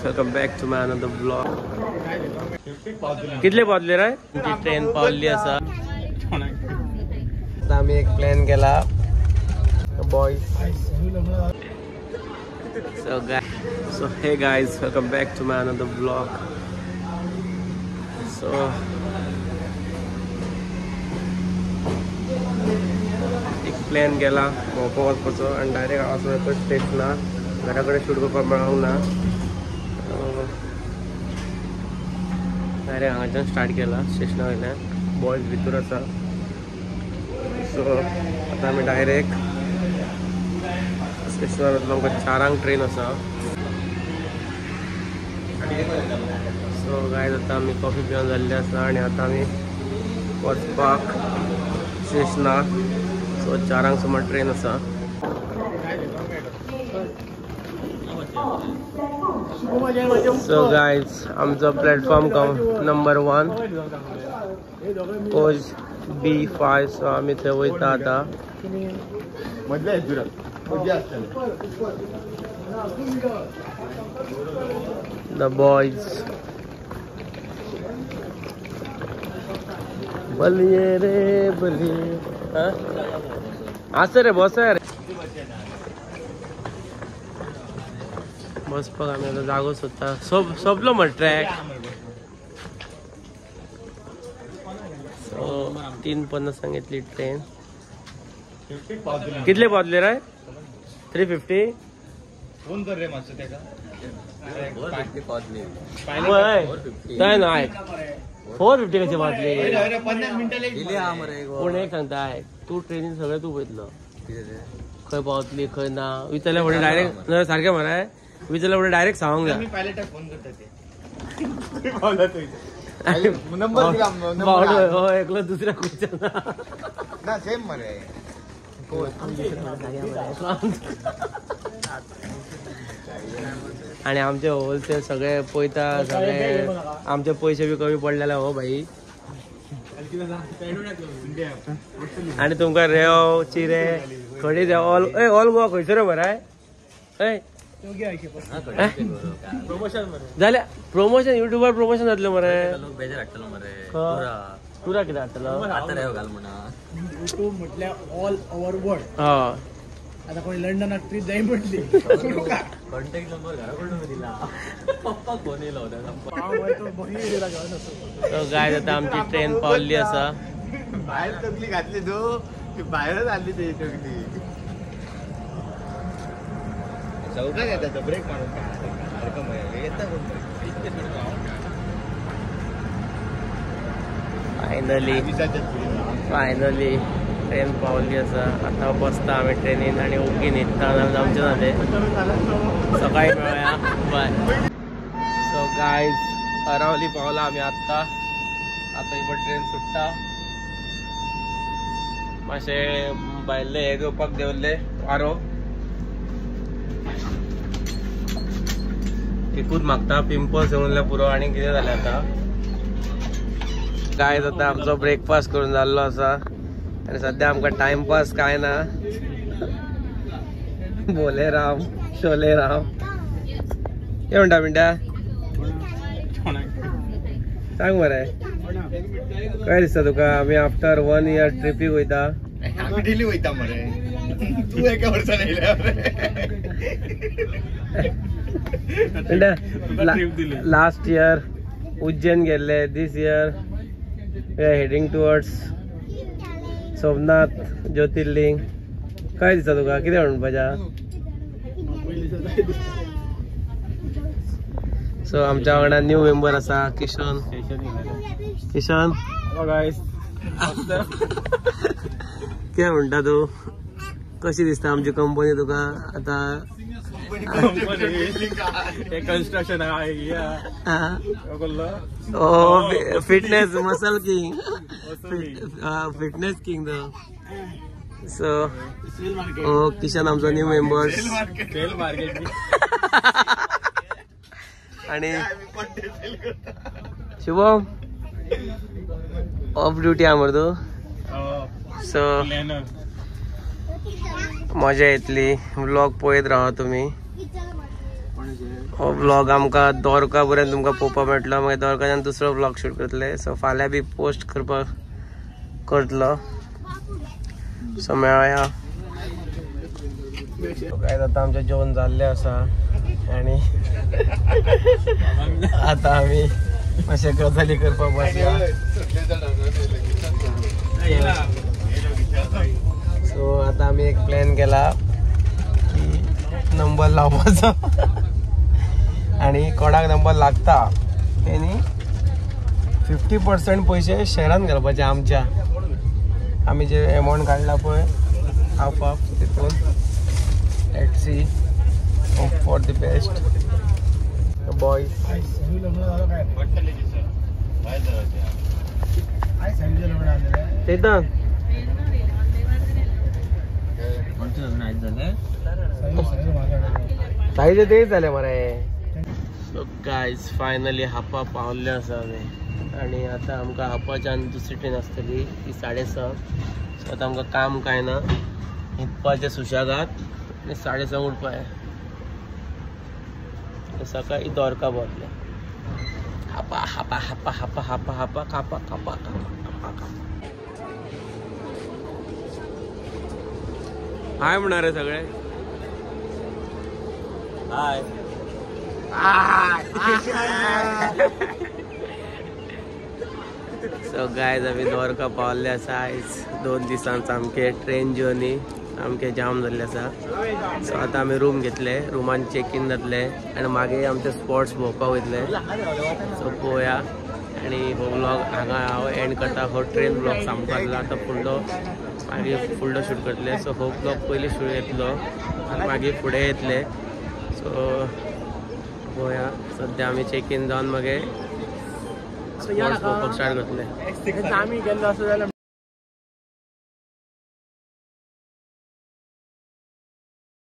Welcome back to my another blog. कितले पावतले रे? ट्रेन पावली असा. आता आम्ही एक प्लॅन केला boys. So hey guys, welcome back to my another vlog. So एक प्लॅन केला भोंवपाक वचपाचो आनी डायरेक्ट हांव वचो स्टेशना. घरा कडेन शूट करपाक मेळोंक ना. डायरेक्ट हांगाच्यान स्टार्ट केला स्टेशना वयल्यान. बॉयज भितर आसा. सो आतां आमी डायरेक्ट स्टेशनार वतलो. आमकां 4 ट्रेन आसा. सो गायज आतां आमी कॉफी पिवन जाल्ले आसा आनी आतां आमी वचपाक स्टेशनार. सो 4 सुमार ट्रेन आसा. सो गायज आमचो प्लॅटफॉर्म नंबर 1 कोच B5. सो आमी थंय वयता आतां. The boys. बलिए रे बलिए. असं रे बस रे. बसपाक आमी आतां जागो सोदता. सोंपलो मरे ट्रॅक. सो 3:50 सांगितली ट्रेन. कितले पावतले रे? 350. फोन कर रे मातसो तेका. 450 पावतली. काय ना 450 कशी पावतली? 50 मिनिटां दिली हा मरे. कोण एक सांगता तू ट्रेनीन सगळें तू पळयतलो खंय पावतली खंय ना. विचारल्या फुडें डायरेक्ट सारकें मरे. विचारल्या फुडें डायरेक्ट सांगूंक जाय. पायलटाक फोन करता ते. पावला तूं नंबर दिला. एकलो दुसऱ्या खुर्च्या ना सेम मरे. आणि आमचे होलसेल सगळे पळयता. सगळे आमचे पैसे बी कमी पडलेले हो भाई. आणि तुमकां रेव चिरे खडी जाय ऑल गोवा खंयसर रे मरे? जाल्या प्रमोशन युट्यूबर प्रमोशन जातले मरे. टुरा कितें हाडटलो युट्यूब म्हटल्यार ऑल ओवर वर्ल्ड. आता कोणी लंडनाक ट्रीप जाय म्हटली. कॉन्टॅक्ट नंबर घरा कडून दिला. पप्पा फोन येयलो होता. गाय आता आमची ट्रेन पावल्ली आसा. भायर तकली घातली तू भायरच आली ती तकली. चौका घेता ब्रेक मारून येता कोण. फायनली ट्रेन पावली आसा. आता बसता आमी ट्रेनीन आनी ओगी न्हिदता. आमचे जाले सकाळी मेळया. बाय. सो गायज अरावली पावला आमी आत्ता. आता ही ट्रेन सुट्टा. मातशें भायले हे घेवपाक देंवल्ले वारो. एकूच मागता पिंपल्स येवनले पुरो. आनी कितें जालें आतां गायज आतां आमचो ब्रेकफास्ट करून जाल्लो आसा. आणि सध्या आमकां टाइमपास काय ना. बोले राम शोले राम. कितें म्हणटा मिनटा सांग मरे. काय दिसता तुका? आमी आफ्टर 1 इयर ट्रिपीक वयता. आमी डेली वयता मरे. तू एका वर्सान येयल्या मरे. लास्ट इयर उज्जैन गेल्ले. This year we are heading towards Somnath Jyotirlinga. काय दिसता तुका? कितें म्हणपाचें? सो आमच्या वांगडा न्यू मेंबर आसा किशन. किशन कितें म्हणटा तू? कशी दिसता आमची कंपनी तुका? आता construction fitness muscle king. Fitness king. So Kishan आमचो न्यू मेंबर. आणि शुभम ऑफ ड्युटी आहा मरे तू. सो मजा येतली. व्लॉग पळयत राहा तुम्ही. हो ब्लॉग आमकां द्वारका पर्यंत तुमकां पळोवपाक मेळटलो. मागीर द्वारकाच्यान दुसरो ब्लॉग शूट करतले. सो फाल्यां बी पोस्ट करपाक करतलो. सो मेळया. काय आता आमचे जेवण जाल्ले आसा आणि आता आम्ही अशे गजाली करपाक बसया. सो आता आम्ही एक प्लॅन केला की नंबर लावपाचो आणि कोणाक नंबर लागता तेणी 50% पैसे शेअरान घालपाचे आमच्या. आम्ही जे अमाऊंट काढला पळय हाफ हाफ तितून. Let's see hope for the best boys. Chetan साईचे तेच झाले मरे. सो गायज फायनली हापा पावल्ले आसा आमी आणि आता आमकां हापाच्यान दुसरी ट्रेन आसतली ती 6:30. सो आता आमकां काम काय ना, न्हिदपाचें सुशेगाद आणि 6:30 उठपाचें. सकाळी द्वारका पावतले. हापा हापा हापा हापा हापा हापा कापा कापा कापा. हाय म्हणणार आहे सगळे. हाय. सो गायज आम्ही द्वारका पावल्ले आसा. आयज 2 दिसांचो आमचे ट्रेन जर्नी आमचे जाम जाल्ले आसा. सो आता आमी रूम घेतले, रुमान चेक इन जातले आणि मागीर आमचे स्पॉट्स भोंवपाक वयतले. सो पळोवया. आणि हो ब्लॉग हांगा हांव एंड करता. हो ट्रेन ब्लॉग सामको जालो. आतां फुडलो मागीर फुडलो शूट करतले. सो हो ब्लॉग पयलीं शूट येतलो आनी मागीर फुडें येतले. सो पळोवया. सद्या आमी चेक इन जावन मागीर स्पॉट्स भोंवपाक स्टार्ट करतले. आमी गेल्लो आसा जाल्यार